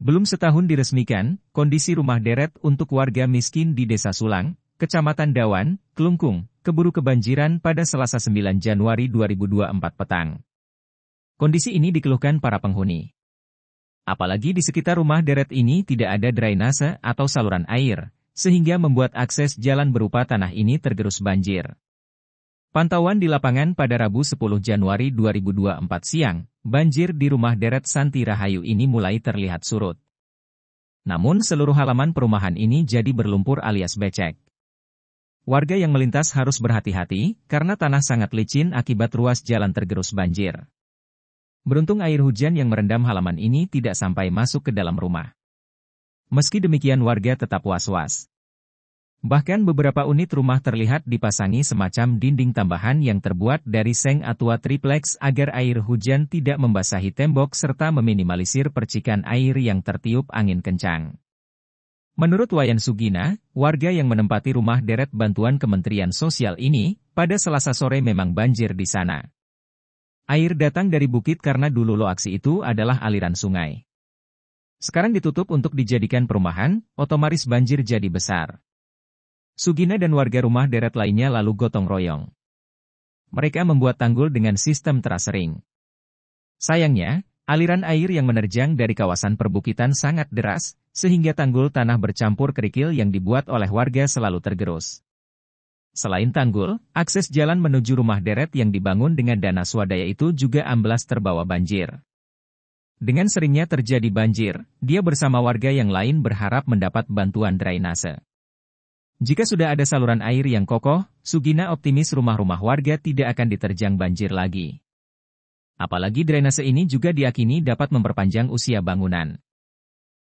Belum setahun diresmikan, kondisi rumah deret untuk warga miskin di Desa Sulang, Kecamatan Dawan, Klungkung, keburu kebanjiran pada Selasa 9 Januari 2024 petang. Kondisi ini dikeluhkan para penghuni. Apalagi di sekitar rumah deret ini tidak ada drainase atau saluran air, sehingga membuat akses jalan berupa tanah ini tergerus banjir. Pantauan di lapangan pada Rabu 10 Januari 2024 siang, banjir di rumah deret Santi Rahayu ini mulai terlihat surut. Namun seluruh halaman perumahan ini jadi berlumpur alias becek. Warga yang melintas harus berhati-hati, karena tanah sangat licin akibat ruas jalan tergerus banjir. Beruntung air hujan yang merendam halaman ini tidak sampai masuk ke dalam rumah. Meski demikian warga tetap was-was. Bahkan beberapa unit rumah terlihat dipasangi semacam dinding tambahan yang terbuat dari seng atua triplex agar air hujan tidak membasahi tembok serta meminimalisir percikan air yang tertiup angin kencang. Menurut Wayan Sugina, warga yang menempati rumah deret bantuan Kementerian Sosial ini, pada Selasa sore memang banjir di sana. Air datang dari bukit karena dulu lokasi itu adalah aliran sungai. Sekarang ditutup untuk dijadikan perumahan, otomatis banjir jadi besar. Sugina dan warga rumah deret lainnya lalu gotong royong. Mereka membuat tanggul dengan sistem terasering. Sayangnya, aliran air yang menerjang dari kawasan perbukitan sangat deras, sehingga tanggul tanah bercampur kerikil yang dibuat oleh warga selalu tergerus. Selain tanggul, akses jalan menuju rumah deret yang dibangun dengan dana swadaya itu juga amblas terbawa banjir. Dengan seringnya terjadi banjir, dia bersama warga yang lain berharap mendapat bantuan drainase. Jika sudah ada saluran air yang kokoh, Sugina optimis rumah-rumah warga tidak akan diterjang banjir lagi. Apalagi drainase ini juga diyakini dapat memperpanjang usia bangunan.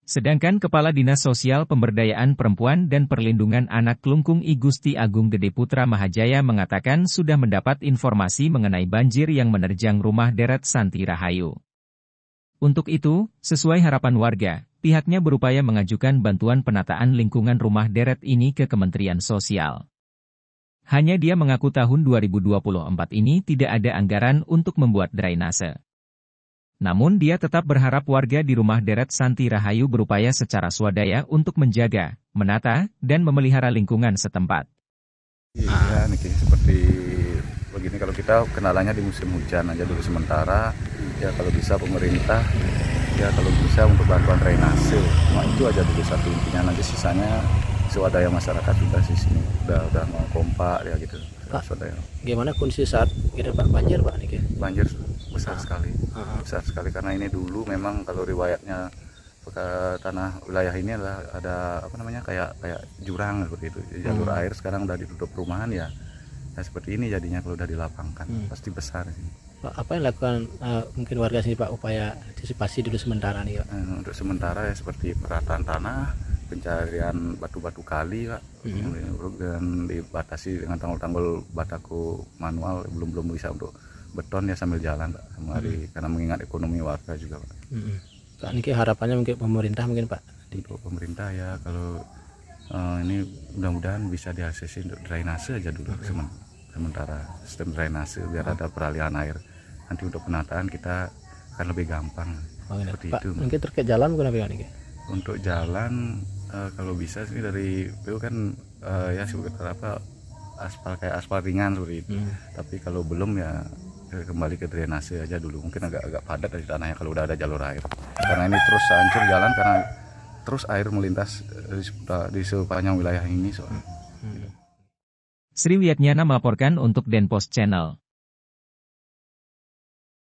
Sedangkan Kepala Dinas Sosial Pemberdayaan Perempuan dan Perlindungan Anak Klungkung I Gusti Agung Gede Putra Mahajaya mengatakan sudah mendapat informasi mengenai banjir yang menerjang rumah deret Santi Rahayu. Untuk itu, sesuai harapan warga, pihaknya berupaya mengajukan bantuan penataan lingkungan rumah deret ini ke Kementerian Sosial. Hanya dia mengaku tahun 2024 ini tidak ada anggaran untuk membuat drainase. Namun dia tetap berharap warga di rumah deret Santi Rahayu berupaya secara swadaya untuk menjaga, menata, dan memelihara lingkungan setempat. Iya, nih seperti begini, kalau kita kenalannya di musim hujan aja dulu sementara. Ya kalau bisa pemerintah, ya kalau bisa untuk bantuan drainase, cuma itu aja dulu satu intinya, nanti sisanya swadaya masyarakat sudah di sini udah mau kompak ya gitu. Pak, swadaya. Gimana kondisi saat kita Pak banjir Pak nih? Banjir besar sekali, besar sekali karena ini dulu memang kalau riwayatnya tanah wilayah ini adalah ada apa namanya kayak jurang seperti itu, jalur air sekarang udah ditutup perumahan ya seperti ini jadinya kalau udah dilapangkan pasti besar sih. Pak, apa yang dilakukan mungkin warga sini Pak upaya antisipasi dulu sementara nih Pak? Untuk sementara ya seperti perataan tanah, pencarian batu-batu kali Pak, dan dibatasi dengan tanggul-tanggul bataku manual, belum bisa untuk beton ya sambil jalan Pak, karena mengingat ekonomi warga juga Pak. Pak, ini harapannya mungkin pemerintah mungkin Pak? Untuk pemerintah ya kalau ini mudah-mudahan bisa diaksesi untuk drainase aja dulu sementara sistem drainase biar ada peralihan air. Nanti untuk penataan kita akan lebih gampang. Seperti Pak, itu. mungkin terkait jalan mungkin apa nih? Untuk jalan kalau bisa sih dari PU kan ya sekitar apa kayak aspal ringan seperti itu. Tapi kalau belum ya kembali ke drainase aja dulu. Mungkin agak padat dari tanahnya kalau udah ada jalur air. Karena ini terus hancur jalan karena terus air melintas di sepanjang wilayah ini soalnya. Sri Wiatnyana melaporkan untuk Denpos Channel.